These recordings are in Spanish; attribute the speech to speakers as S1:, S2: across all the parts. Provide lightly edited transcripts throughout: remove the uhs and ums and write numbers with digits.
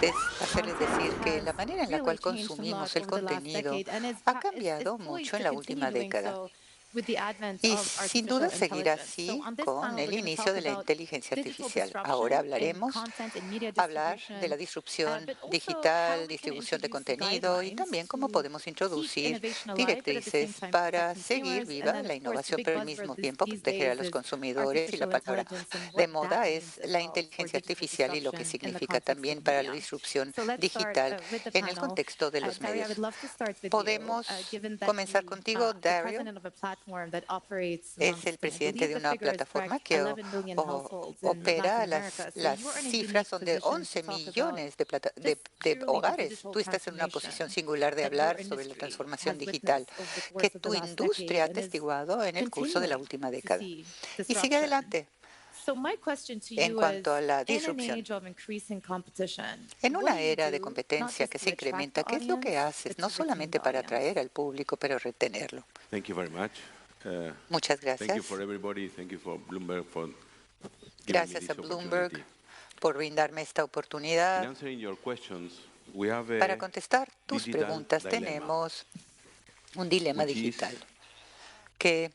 S1: es hacerles decir que la manera en la cual consumimos el contenido ha cambiado mucho en la última década. Y sin duda seguirá así con el inicio de la inteligencia artificial. Ahora hablar de la disrupción digital, distribución de contenido y también cómo podemos introducir directrices para seguir viva la innovación, pero al mismo tiempo proteger a los consumidores. Y la palabra de moda es la inteligencia artificial y lo que significa también para la disrupción digital en el contexto de los medios. Podemos comenzar contigo, Dario. Es el presidente de una plataforma que opera las cifras son de 11 millones de hogares. Tú estás en una posición singular de hablar sobre la transformación digital que tu industria ha atestiguado en el curso de la última década. Y sigue adelante. En cuanto a la disrupción, en una era de competencia que se incrementa, ¿qué es lo que haces? No solamente para atraer al público, pero retenerlo. Muchas gracias. Gracias a Bloomberg por brindarme esta oportunidad. Para contestar tus preguntas, tenemos un dilema digital que,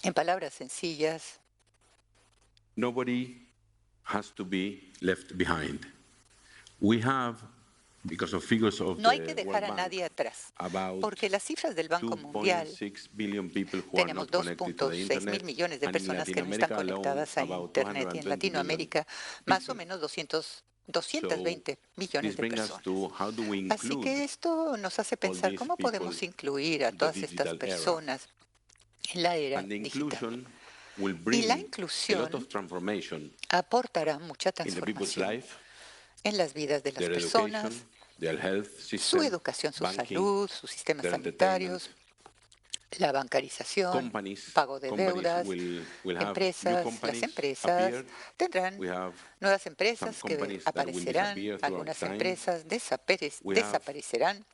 S1: en palabras sencillas,
S2: nobody has to be left behind. We have, because of figures of
S1: no hay que dejar a nadie atrás, porque las cifras del Banco Mundial, tenemos 2.6 mil millones de personas que no están conectadas a Internet, y en Latinoamérica más o menos 220 millones de personas. Así que esto nos hace pensar cómo podemos incluir a todas estas personas en la era digital. Y la inclusión aportará mucha transformación en las vidas de las personas, su educación, su salud, sus sistemas sanitarios, la bancarización, pago de deudas, las empresas tendrán nuevas empresas que aparecerán, algunas empresas desaparecerán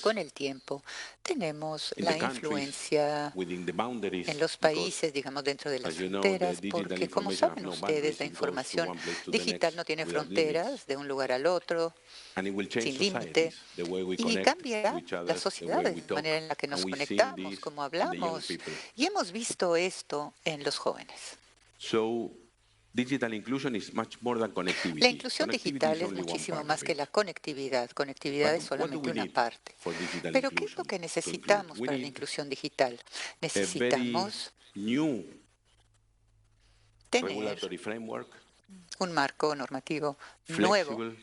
S1: con el tiempo. Tenemos la influencia en los países, digamos, dentro de las fronteras, porque como saben ustedes, la información digital no tiene fronteras de un lugar al otro, sin límite, y cambiará la sociedad de la manera en la que nos conectamos, como hablamos, y hemos visto esto en los jóvenes. La inclusión digital es muchísimo más que la conectividad. Conectividad es solamente una parte. Pero ¿qué es lo que necesitamos para la inclusión digital? Necesitamos tener un marco normativo nuevo,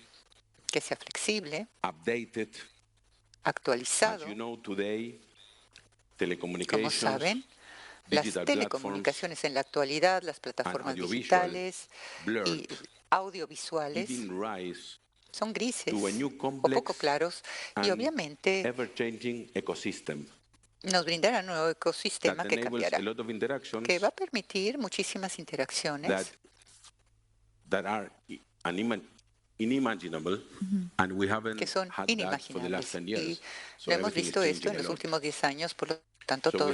S1: que sea flexible, actualizado. Como saben, las telecomunicaciones en la actualidad, las plataformas digitales y audiovisuales son grises o poco claros y obviamente nos brindará un nuevo ecosistema que cambiará, que va a permitir muchísimas interacciones que son inimaginables. Y no hemos visto esto en los últimos 10 años, por lo tanto todo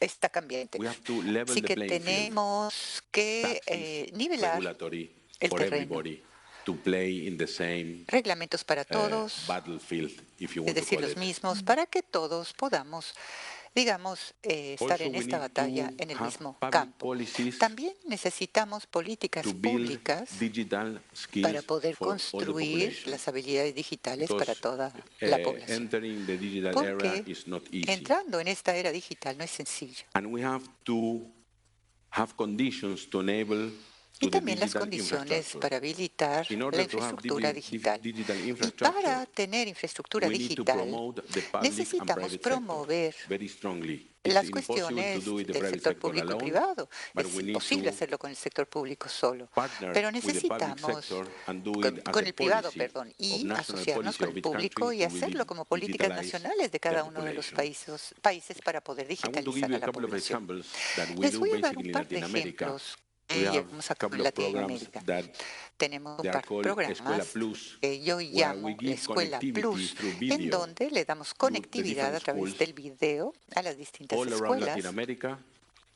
S1: está cambiante. Así que tenemos que nivelar el terreno. Reglamentos para todos, es decir, los mismos, para que todos podamos, digamos, estar en esta batalla en el mismo campo. También necesitamos políticas públicas para poder construir las habilidades digitales para toda la población. Porque entrando en esta era digital no es sencillo. Y también las condiciones para habilitar la infraestructura digital. Y para tener infraestructura digital necesitamos promover las cuestiones del sector público y privado. Es imposible hacerlo con el sector público solo, pero necesitamos con el privado, y asociarnos con el público y hacerlo como políticas nacionales de cada uno de los países para poder digitalizar a la población. Les voy a dar un par de ejemplos que llevamos a cabo en Latinoamérica. Tenemos un par de programas que yo llamo Escuela Plus, en donde le damos conectividad a través del video a las distintas escuelas.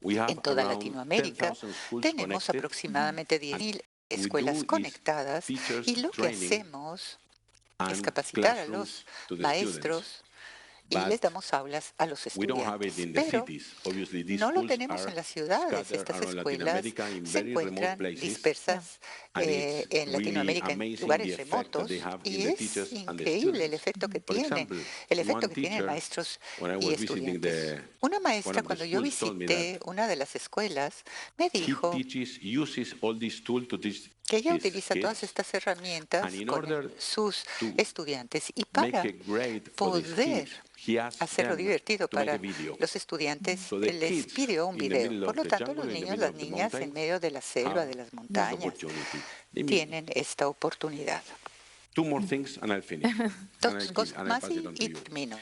S1: En toda Latinoamérica tenemos aproximadamente 10.000 escuelas conectadas y lo que hacemos es capacitar a los maestros y les damos aulas a los estudiantes. Pero no lo tenemos en las ciudades. Estas escuelas se encuentran dispersas en Latinoamérica, en lugares remotos, y es increíble el efecto que tienen maestros y estudiantes. Una maestra, cuando yo visité una de las escuelas, me dijo que ella utiliza todas estas herramientas con sus estudiantes, y para poder hacerlo divertido para los estudiantes, les pidió un video. Por lo tanto, los niños, las niñas en medio de la selva, de las montañas, tienen esta oportunidad. Dos cosas más y termino.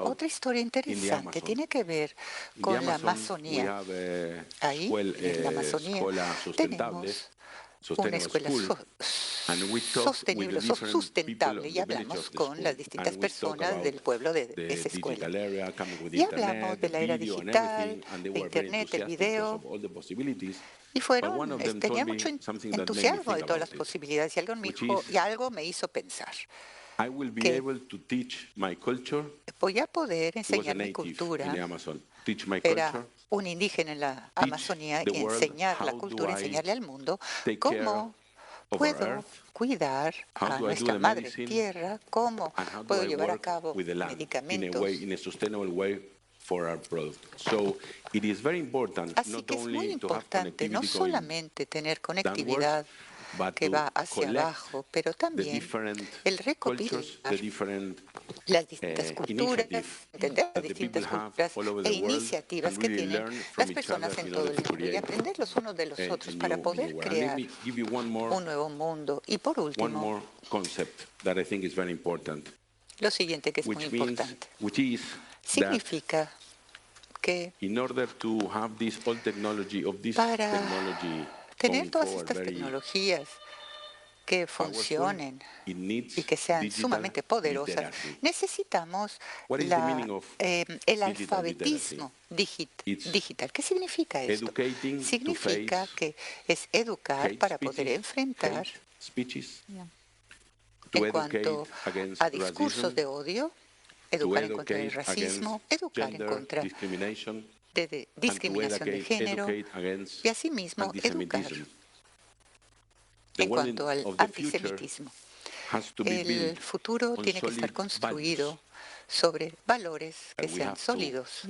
S1: Otra historia interesante tiene que ver con la Amazonía. Ahí, en la Amazonía, tenemos una escuela sustentable, y hablamos con las distintas personas del pueblo de esa escuela. Y hablamos de la era digital, de Internet, el video, y tenían mucho entusiasmo de todas las posibilidades. Y algo me hizo pensar que voy a poder enseñar mi cultura. Era un indígena en la Amazonía, y enseñar la cultura, enseñarle al mundo cómo puedo cuidar a nuestra madre tierra, cómo puedo llevar a cabo medicamentos. Así que es muy importante no solamente tener conectividad que va hacia abajo, pero también el recopilar las distintas culturas, entender las distintas culturas e iniciativas que tienen las personas en todo el mundo, y aprender los unos de los otros para poder crear un nuevo mundo. Y por último, lo siguiente, que es muy importante, significa que para tener todas estas tecnologías que funcionen y que sean sumamente poderosas, necesitamos el alfabetismo digital. ¿Qué significa esto? Significa que es educar para poder enfrentar, en cuanto a discursos de odio, educar en contra del racismo, educar en contra de discriminación de género, y asimismo educar en cuanto al antisemitismo. El futuro tiene que estar construido sobre valores que sean sólidos.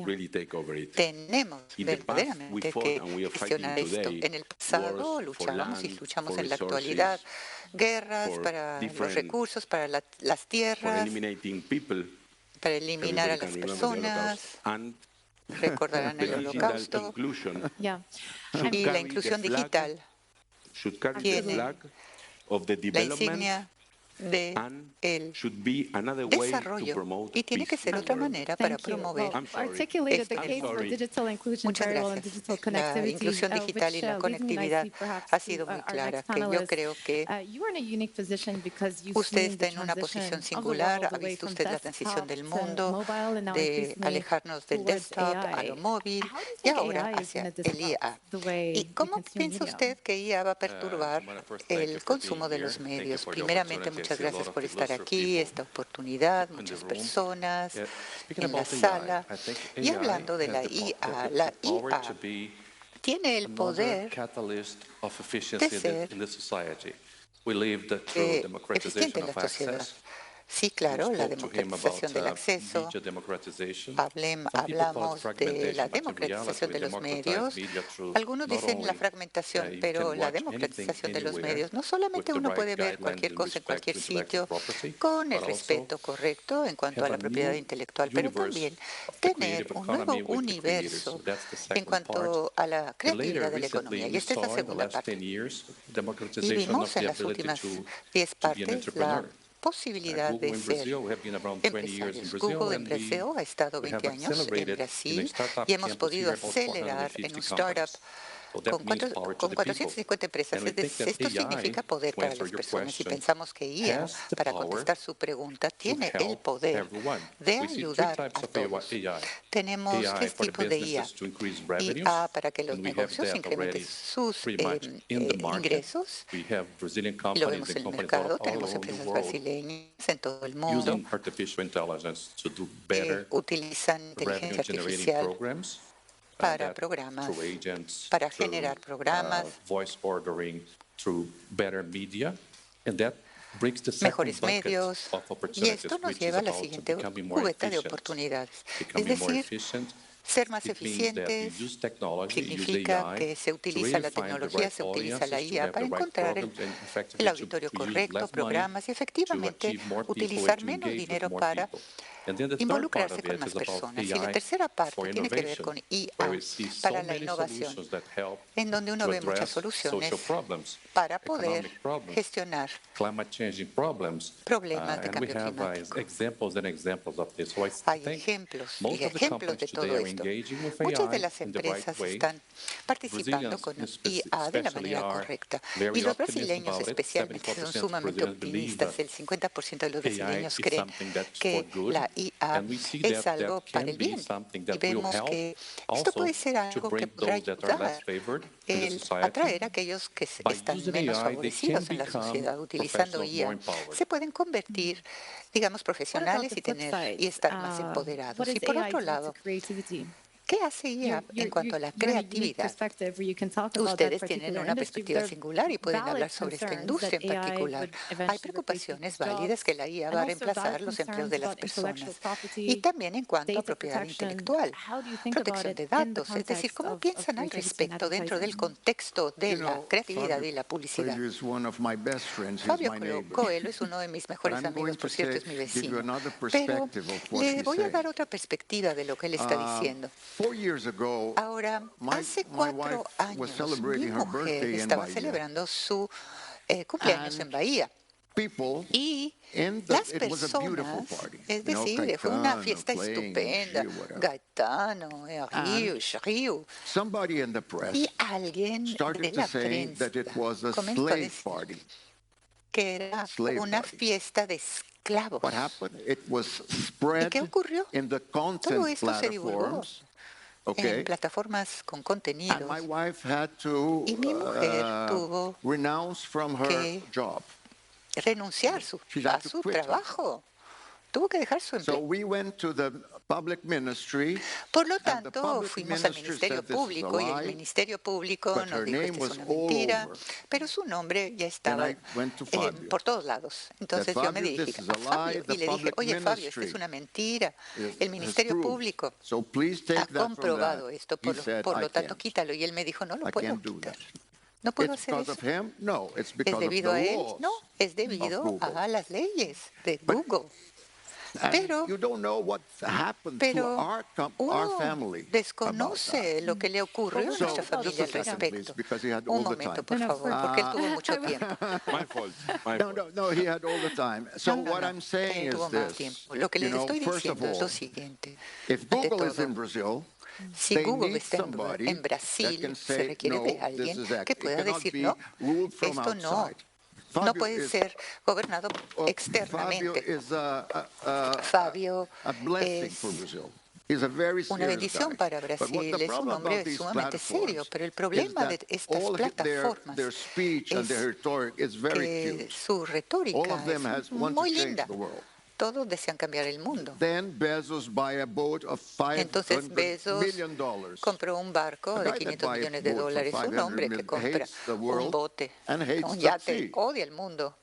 S1: Tenemos verdaderamente que gestionar esto. En el pasado luchamos y luchamos en la actualidad. Guerras para los recursos, para las tierras, para eliminar a las personas. Recordarán el Holocausto. Y la inclusión digital tiene la insignia del desarrollo, y tiene que ser otra manera para promover esta inclusión. Muchas gracias. La inclusión digital y la conectividad ha sido muy clara, que yo creo que usted está en una posición singular. Ha visto usted la transición del mundo, de alejarnos del desktop a lo móvil y ahora hacia el IA. ¿Y cómo piensa usted que IA va a perturbar el consumo de los medios? Primeramente, muchas gracias por estar aquí, esta oportunidad, muchas personas en la sala. Y hablando de la IA tiene el poder de ser eficiente en la sociedad. Sí, claro, la democratización del acceso. Hablamos de la democratización de los medios. Algunos dicen la fragmentación, pero la democratización de los medios. No solamente uno puede ver cualquier cosa en cualquier sitio con el respeto correcto en cuanto a la propiedad intelectual, pero también tener un nuevo universo en cuanto a la creatividad de la economía. Y esta es la segunda parte. Y vimos en las últimas 10 partes la posibilidad de ser empresarios. Google en Brasil ha estado 20 años en Brasil, y hemos podido acelerar en un startup con 450 empresas. Esto significa poder para las personas y pensamos que IA, para contestar su pregunta, tiene el poder de ayudar a todos. Tenemos tres tipos de IA. IA para que los negocios incrementen sus ingresos. Lo vemos en el mercado. Tenemos empresas brasileñas en todo el mundo que utilizan inteligencia artificial para programas, para generar programas, mejores medios, y esto nos lleva a la siguiente cubeta de oportunidades. Es decir, ser más eficientes significa que se utiliza la tecnología, se utiliza la IA para encontrar el auditorio correcto, programas y efectivamente utilizar menos dinero para involucrarse con más personas. Y la tercera parte tiene que ver con IA para la innovación, en donde uno ve muchas soluciones para poder gestionar problemas de cambio climático. Hay ejemplos y ejemplos de todo esto. Muchas de las empresas están participando con IA de la manera correcta. Y los brasileños especialmente son sumamente optimistas. El 50% de los brasileños creen que la IA es algo para el bien. Y vemos que esto puede ser algo que podrá ayudar a atraer a aquellos que están menos favorecidos en la sociedad. Utilizando IA, se pueden convertir, digamos, profesionales y estar más empoderados. Y por otro lado, ¿qué hace IA en cuanto a la creatividad? Ustedes tienen una perspectiva singular y pueden hablar sobre esta industria en particular. Hay preocupaciones válidas que la IA va a reemplazar los empleos de las personas. Y también en cuanto a propiedad intelectual, protección de datos. Es decir, ¿cómo piensan al respecto dentro del contexto de la creatividad y la publicidad? Fabio Coelho es uno de mis mejores amigos, por cierto, es mi vecino. Pero le voy a dar otra perspectiva de lo que él está diciendo. Ahora, hace 4 años, mi mujer estaba celebrando su cumpleaños en Bahía. Y las personas, es decir, fue una fiesta estupenda, Gaetano, Rio, y alguien de la prensa comenzó a decir que era una fiesta de esclavos. ¿Y qué ocurrió? Todo esto se divulgó en plataformas con contenidos. Y mi mujer tuvo que renunciar a su trabajo. Tuvo que dejar su empleo. Por lo tanto, fuimos al Ministerio Público y el Ministerio Público nos dijo que es una mentira, pero su nombre ya estaba por todos lados. Entonces yo me dirigí a Fabio y le dije, oye Fabio, esto es una mentira. El Ministerio Público ha comprobado esto, por lo tanto quítalo. Y él me dijo, no lo puedo quitar. No puedo hacer eso. ¿Es debido a él? No, es debido a las leyes de Google. Pero uno desconoce lo que le ocurrió a nuestra familia al respecto. Un momento, por favor, porque él tuvo mucho tiempo. Él tuvo más tiempo. Lo que les estoy diciendo es lo siguiente. Ante todo, si Google está en Brasil, se requiere de alguien que pueda decir, no, esto no puede ser gobernado externamente. Fabio es una bendición para Brasil, es un hombre sumamente serio, pero el problema de estas plataformas es que su retórica es muy linda. Todos desean cambiar el mundo. Entonces Bezos compró un barco de $500 millones. Un hombre que compra un bote, un yate, odia el mundo.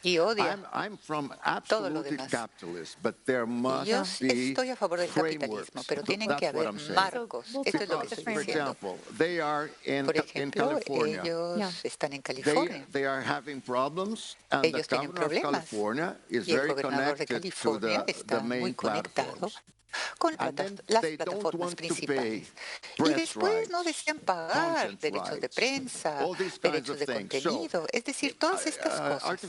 S1: Y odia todo lo demás. Yo estoy a favor del capitalismo, pero tienen que haber marcos. Esto es lo que estoy diciendo. Por ejemplo, ellos están en California. Ellos tienen problemas. Y el gobernador de California está muy conectado con las plataformas principales. Y después no desean pagar derechos de prensa, derechos de contenido, es decir, todas estas cosas.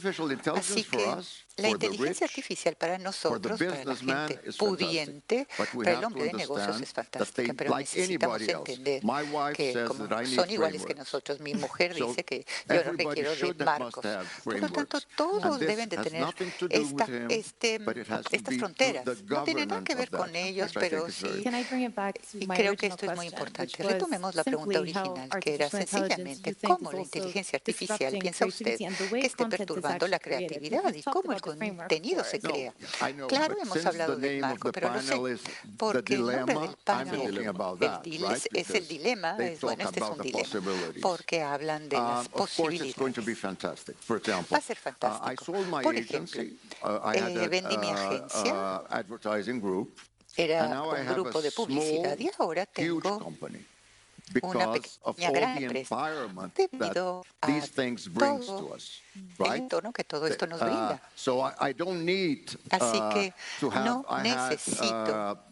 S1: Así que la inteligencia artificial para nosotros, para la gente pudiente, para el hombre de negocios es fantástica, pero necesitamos entender que como son iguales que nosotros, mi mujer dice que yo no requiero de marcos. Por lo tanto, todos deben de tener estas fronteras. No tiene nada que ver con ellos, pero sí, y creo que esto es muy importante. Retomemos la pregunta original, que era sencillamente cómo la inteligencia artificial piensa usted que esté perturbando la creatividad y cómo el contenido se crea. Claro, hemos hablado del marco, pero no sé, porque el nombre del panel es el dilema, bueno, este es un dilema, porque hablan de las posibilidades. Va a ser fantástico. Por ejemplo, vendí mi agencia, era un grupo de publicidad y ahora tengo una pequeña gran empresa debido a todo el entorno que todo esto nos brinda. Así que no necesito.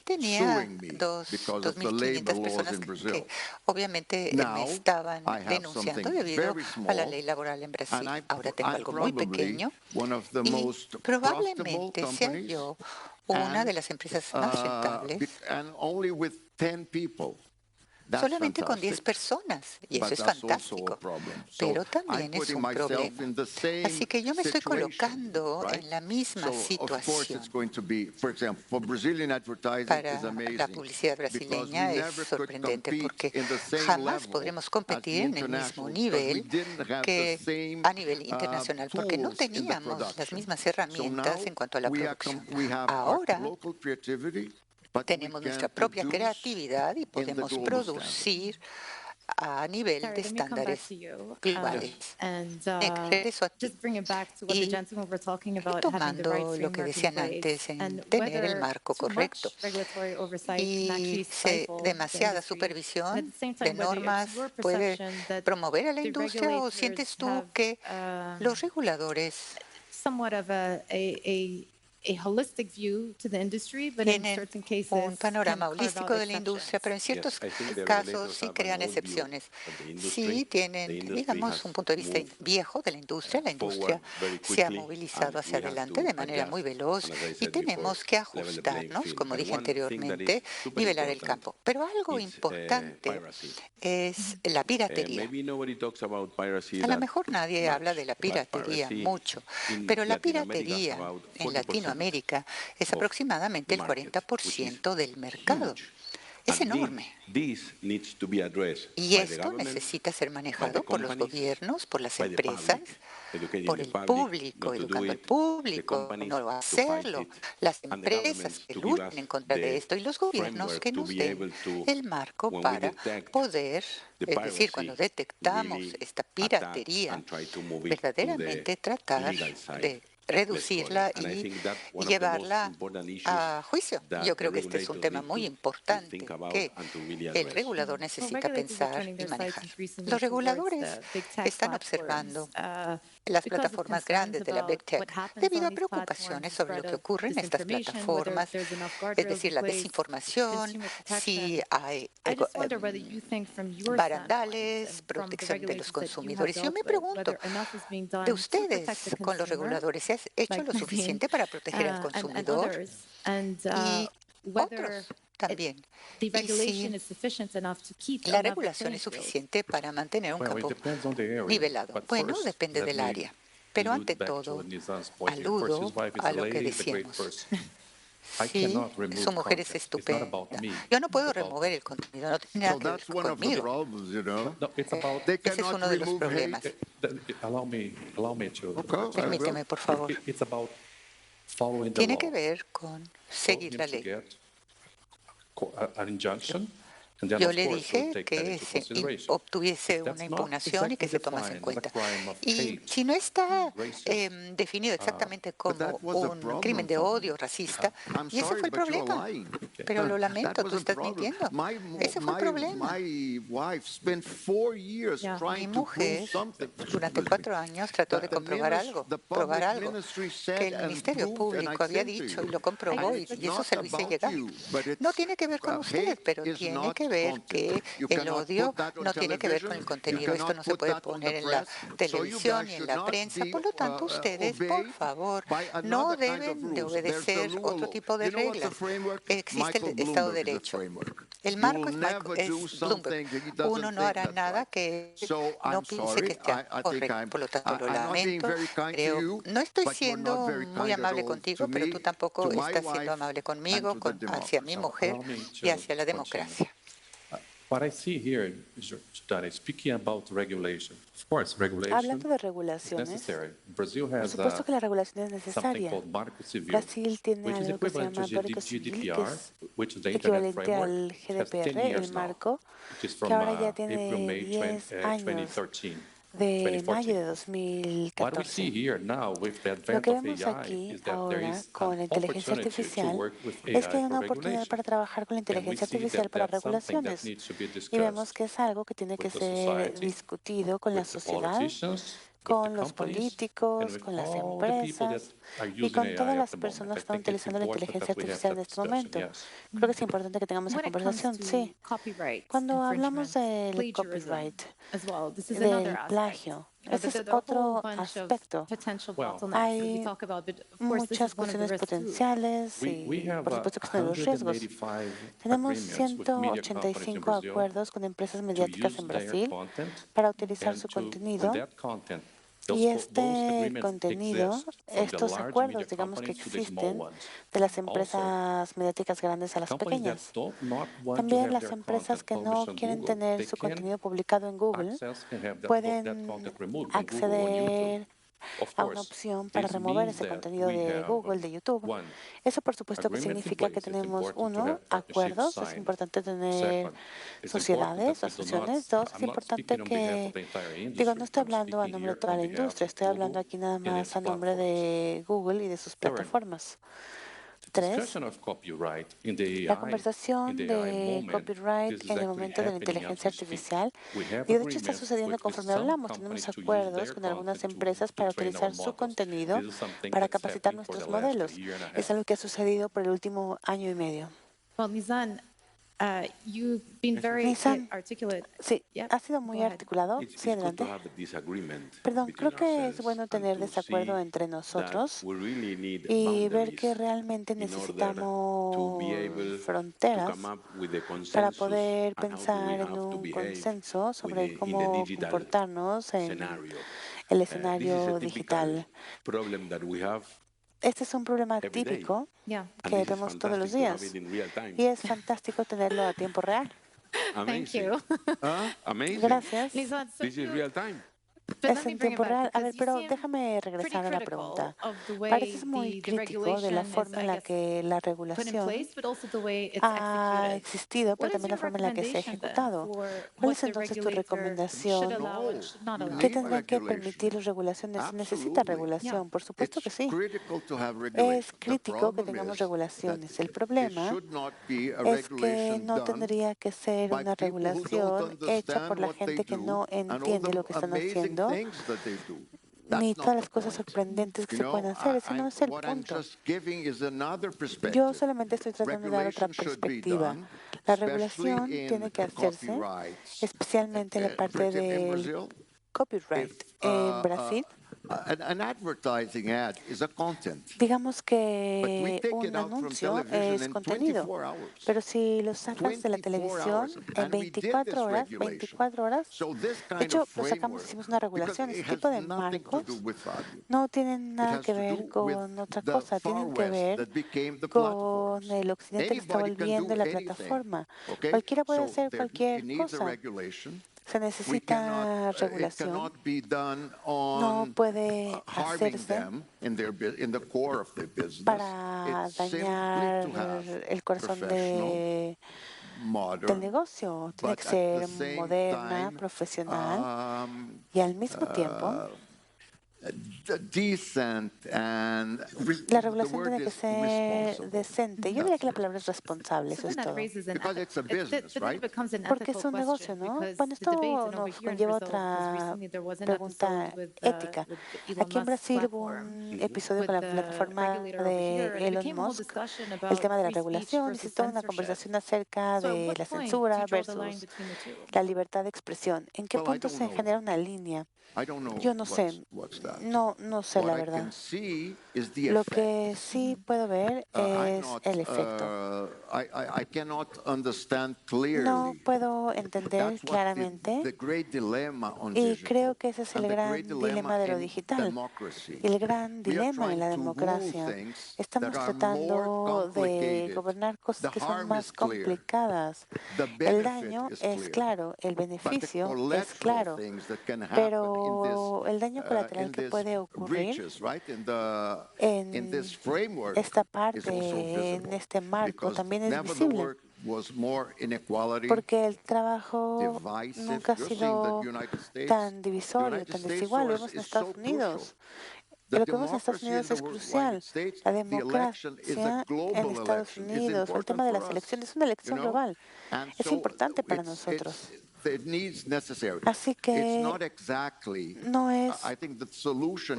S1: Tenía 2.500 personas que obviamente me estaban denunciando debido a la ley laboral en Brasil. Ahora tengo algo muy pequeño y probablemente sea yo una de las empresas más rentables solamente con 10 personas, y eso es fantástico, pero también es un problema. Así que yo me estoy colocando en la misma situación. Para la publicidad brasileña es sorprendente porque jamás podremos competir en el mismo nivel que a nivel internacional, porque no teníamos las mismas herramientas en cuanto a la producción. Ahora tenemos nuestra propia creatividad y podemos producir a nivel de estándares globales. Regreso a ti y retomando lo que decían antes en tener el marco correcto y demasiada supervisión de normas puede promover a la industria o sientes tú que los reguladores tienen un panorama holístico de la industria, pero en ciertos casos sí crean excepciones. Sí tienen, digamos, un punto de vista viejo de la industria se ha movilizado hacia adelante de manera muy veloz y tenemos que ajustarnos, como dije anteriormente, nivelar el campo. Pero algo importante es la piratería. A lo mejor nadie habla de la piratería mucho, pero la piratería en Latinoamérica es aproximadamente el 40% del mercado. Es enorme. Y esto necesita ser manejado por los gobiernos, por las empresas, por el público, educando al público, no hacerlo, las empresas que luchen en contra de esto y los gobiernos que nos den el marco para poder, es decir, cuando detectamos esta piratería, verdaderamente tratar de reducirla y llevarla a juicio. Yo creo que este es un tema muy importante que el regulador necesita pensar y manejar. Los reguladores están observando las plataformas grandes de la Big Tech debido a preocupaciones sobre lo que ocurre en estas plataformas, es decir, la desinformación, si hay barandales, protección de los consumidores. Yo me pregunto, de ustedes con los reguladores, ¿se ha hecho lo suficiente para proteger al consumidor? Y otros también. Y si la regulación es suficiente para mantener un campo nivelado. Bueno, depende del área. Pero ante todo, aludo a lo que decíamos. Sí, su mujer es estupenda. Yo no puedo remover el contenido, no tiene nada que ver conmigo. Ese es uno de los problemas. Permíteme, por favor. Tiene que ver con seguir la ley. Yo le dije que se obtuviese una impugnación y que se tomase en cuenta. Y si no está definido exactamente como un crimen de odio racista, y ese fue el problema. Pero lo lamento, tú estás mintiendo. Ese fue el problema. Mi mujer durante 4 años trató de comprobar algo, probar algo que el Ministerio Público había dicho y lo comprobó y eso se lo hice llegar. No tiene que ver con usted, pero tiene que ver que el odio no tiene que ver con el contenido. Esto no se puede poner en la televisión ni en la prensa. Por lo tanto, ustedes, por favor, no deben de obedecer otro tipo de reglas. Existe el Estado de Derecho. El marco es Bloomberg. Uno no hará nada que no piense que esté correcto. Por lo tanto, lo lamento. No estoy siendo muy amable contigo, pero tú tampoco estás siendo amable conmigo, hacia mi mujer y hacia la democracia.
S3: What I see here is speaking about regulation. Of course, regulation
S4: Hablando de regulaciones, por supuesto que la regulación es necesaria. Brasil tiene algo que se llama Marco Civil, que es equivalente al GDPR, el marco, que ahora ya tiene 10 años. De mayo de 2014. Lo que vemos aquí ahora con la inteligencia artificial es que hay una oportunidad para trabajar con la inteligencia artificial para regulaciones. Y vemos que es algo que tiene que ser discutido con la sociedad, con los políticos, con las empresas y con todas las personas que están utilizando la inteligencia artificial en este momento. Creo que es importante que tengamos esa conversación. Sí. Cuando hablamos del copyright, del plagio, ese es otro aspecto. Hay muchas cuestiones potenciales y, por supuesto, que son los riesgos. Tenemos 185 acuerdos con empresas mediáticas en Brasil para utilizar su contenido. Y este contenido, estos acuerdos, digamos que existen de las empresas mediáticas grandes a las pequeñas. También las empresas que no quieren tener su contenido publicado en Google pueden acceder a una opción para remover ese contenido de Google, de YouTube. Eso por supuesto que significa que tenemos, uno, acuerdos, es importante tener sociedades, asociaciones. Dos, es importante que, no estoy hablando a nombre de toda la industria, estoy hablando aquí nada más a nombre de Google y de sus plataformas. 3. La conversación de copyright en el momento de la inteligencia artificial. Y de hecho está sucediendo conforme hablamos. Tenemos acuerdos con algunas empresas para utilizar su contenido para capacitar nuestros modelos. Es algo que ha sucedido por el último año y medio. Nissan, sí, ha sido muy articulado. Sí, adelante. Perdón, creo que es bueno tener desacuerdo entre nosotros y ver que realmente necesitamos fronteras para poder pensar en un consenso sobre cómo comportarnos en el escenario digital. Este es un problema típico que vemos todos los días y es fantástico tenerlo a tiempo real. Gracias. Es en tiempo real. A ver, pero déjame regresar a la pregunta. Pareces muy crítico de la forma en la que la regulación ha existido, pero también la forma en la que se ha ejecutado. ¿Cuál es entonces tu recomendación? ¿Qué tendrían que permitir las regulaciones? ¿Se necesita regulación? Por supuesto que sí. Es crítico que tengamos regulaciones. El problema es que no tendría que ser una regulación hecha por la gente que no entiende lo que están haciendo, ni todas las cosas sorprendentes que se pueden hacer. Ese no es el punto. Yo solamente estoy tratando de dar otra perspectiva. La regulación tiene que hacerse, especialmente en la parte del copyright en Brasil. Digamos que un anuncio es contenido, pero si lo sacas de la televisión en 24 horas, de hecho, lo sacamos, hicimos una regulación, ese tipo de marcos no tienen nada que ver con otra cosa, tienen que ver con el occidente que está volviendo la plataforma. Cualquiera puede hacer cualquier cosa. Se necesita regulación. No puede hacerse para dañar el corazón de del negocio. Tiene que ser moderna, profesional y al mismo tiempo la regulación tiene que ser decente. Yo diría que la palabra es responsable, eso es todo. Porque es un negocio, ¿no? Bueno, esto nos conlleva otra pregunta ética. Aquí en Brasil hubo un episodio con la plataforma de Elon Musk, el tema de la regulación, y se toda una conversación acerca de la censura versus la libertad de expresión. ¿En qué punto se genera una línea? Yo no sé, no sé la verdad. Lo que sí puedo ver es el efecto. No puedo entender claramente y creo que ese es el gran dilema de lo digital. El gran dilema en la democracia. Estamos tratando de gobernar cosas que son más complicadas. El daño es claro, el beneficio es claro, pero el daño colateral que puede ocurrir en esta parte, en este marco, también es visible. Porque el trabajo nunca ha sido tan divisorio, tan desigual. Lo vemos en Estados Unidos. Lo que vemos en Estados Unidos es crucial. La democracia en Estados Unidos, el tema de las elecciones, es una elección global. Es importante para nosotros. Así que no es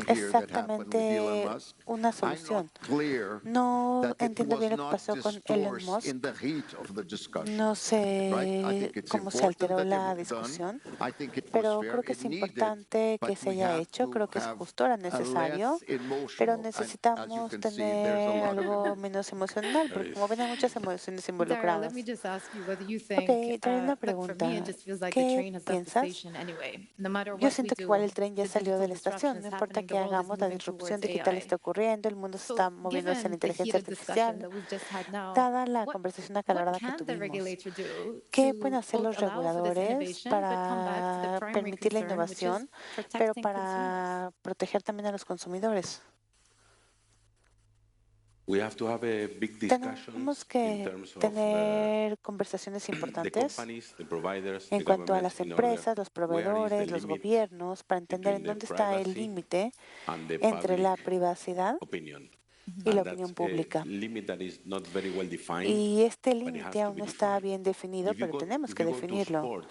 S4: exactamente una solución. No entiendo bien lo que pasó con Elon Musk. No sé cómo se alteró la discusión, pero creo que es importante que se haya hecho. Creo que es justo, era necesario, pero necesitamos tener algo menos emocional, porque como ven hay muchas emociones involucradas. Ok, trae una pregunta. ¿Qué piensas? Yo siento que igual el tren ya salió de la estación. No importa que hagamos, la disrupción digital está ocurriendo, el mundo se está moviendo hacia la inteligencia artificial. Dada la conversación acalorada que tuvimos, ¿qué pueden hacer los reguladores para permitir la innovación, pero para proteger también a los consumidores? Tenemos que tener conversaciones importantes en cuanto a las empresas, los proveedores, los gobiernos, para entender en dónde está el límite entre la privacidad y la opinión pública. Y este límite aún no está bien definido, pero tenemos que definirlo.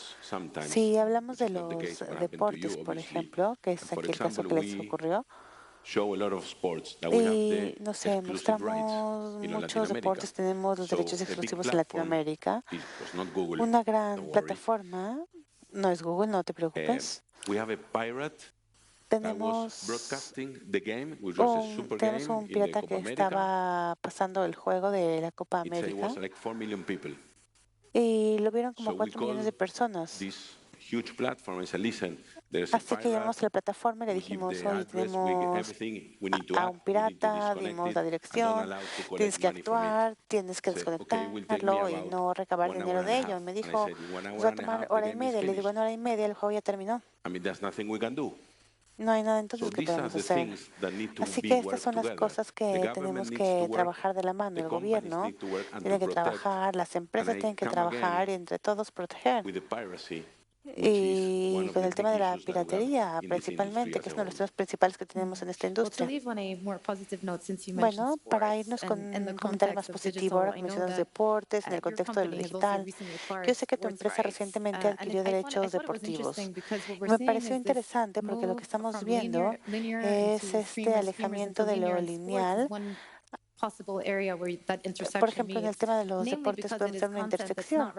S4: Si hablamos de los deportes, por ejemplo, que es aquí el caso que les ocurrió, y no sé, mostramos muchos deportes, tenemos los derechos exclusivos en Latinoamérica. Una gran plataforma, no es Google, no te preocupes. Tenemos un pirata que estaba pasando el juego de la Copa América y lo vieron como 4 millones de personas. Así que llamamos a la plataforma y le dijimos, oye, tenemos a un pirata, dimos la dirección, tienes que actuar, tienes que desconectarlo y no recabar dinero de ello. Y me dijo, nos va a tomar hora y media. Le digo, en hora y media el juego ya terminó. No hay nada entonces que podamos hacer. Así que estas son las cosas que tenemos que trabajar de la mano. El gobierno tiene que trabajar, las empresas tienen que trabajar y entre todos proteger. Y con el tema de la piratería, principalmente, que es uno de los temas principales que tenemos en esta industria. Bueno, para irnos con un comentario más positivo, ahora que mencionas deportes, en el contexto de lo digital, yo sé que tu empresa recientemente adquirió derechos deportivos. Me pareció interesante porque lo que estamos viendo es este alejamiento de lo lineal. Por ejemplo, en el tema de los deportes podemos tener una intersección,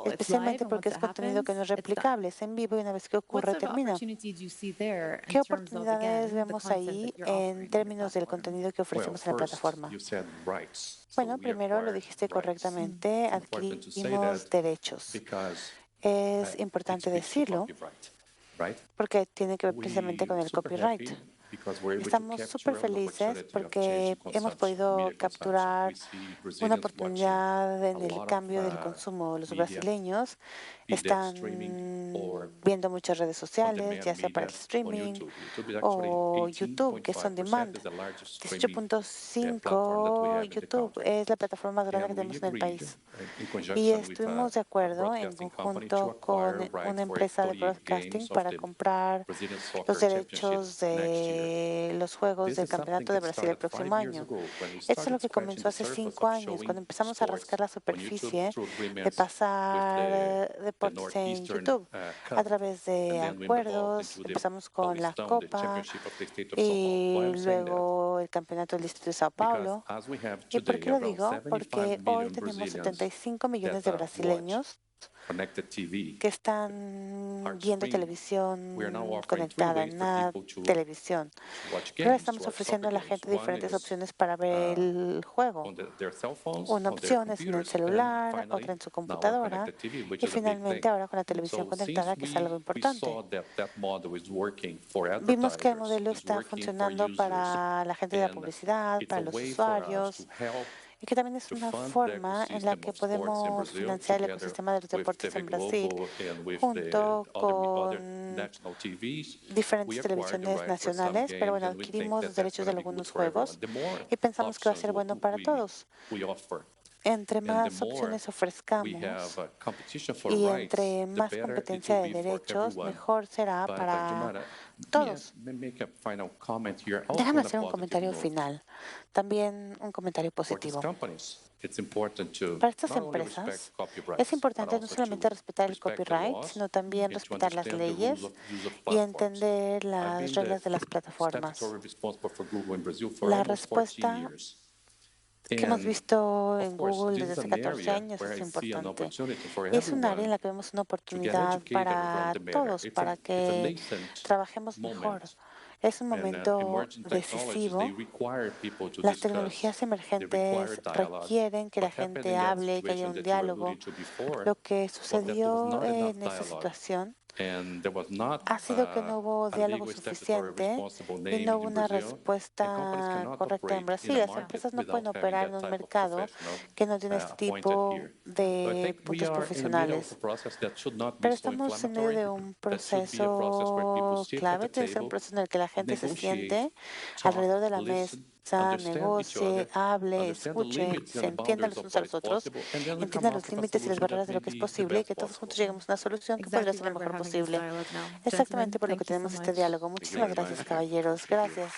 S4: especialmente porque es contenido que no es replicable, es en vivo y una vez que ocurre termina. ¿Qué oportunidades vemos ahí en términos del contenido que ofrecemos en la plataforma? Bueno, primero lo dijiste correctamente, adquirimos derechos. Es importante decirlo porque tiene que ver precisamente con el copyright. Estamos súper felices porque hemos podido capturar una oportunidad en el cambio del consumo. Los brasileños están viendo muchas redes sociales, ya sea para el streaming o YouTube, que es on demand. 18.5 YouTube es la plataforma más grande que tenemos en el país. Y estuvimos de acuerdo en conjunto con una empresa de broadcasting para comprar los derechos de los Juegos del Campeonato de Brasil el próximo año. Esto es lo que comenzó hace 5 años, cuando empezamos a rascar la superficie de pasar deportes en YouTube a través de acuerdos. Empezamos con la Copa y luego el Campeonato del Distrito de Sao Paulo. ¿Y por qué lo digo? Porque hoy tenemos 75 millones de brasileños que están viendo televisión conectada, en una televisión. Pero estamos ofreciendo a la gente diferentes opciones para ver el juego. Una opción es en el celular, otra en su computadora y finalmente ahora con la televisión conectada, que es algo importante. Vimos que el modelo está funcionando para la gente de la publicidad, para los usuarios, y que también es una forma en la que podemos financiar el ecosistema de los deportes en Brasil junto con diferentes televisiones nacionales, pero bueno, adquirimos los derechos de algunos juegos y pensamos que va a ser bueno para todos. Entre más opciones ofrezcamos y entre más competencia de derechos, mejor será para todos. Déjame hacer un comentario final, también un comentario positivo. Para estas empresas es importante no solamente respetar el copyright, sino también respetar las leyes y entender las reglas de las plataformas. La respuesta que hemos visto en Google desde hace 14 años es importante. Es un área en la que vemos una oportunidad para todos, para que trabajemos mejor. Es un momento decisivo. Las tecnologías emergentes requieren que la gente hable, que haya un diálogo. Lo que sucedió en esa situación ha sido que no hubo diálogo suficiente y no hubo una respuesta correcta en Brasil. Las empresas no pueden operar en un mercado que no tiene este tipo de puntos profesionales. Pero estamos en medio de un proceso clave, debe ser un proceso en el que la gente se siente alrededor de la mesa, negocie, hable, escuche, se entiendan los unos a los otros, entiendan los límites y las barreras de lo que es posible y que todos juntos lleguemos a una solución que podría ser lo mejor posible. Exactamente por lo que tenemos este diálogo. Muchísimas gracias, caballeros. Gracias.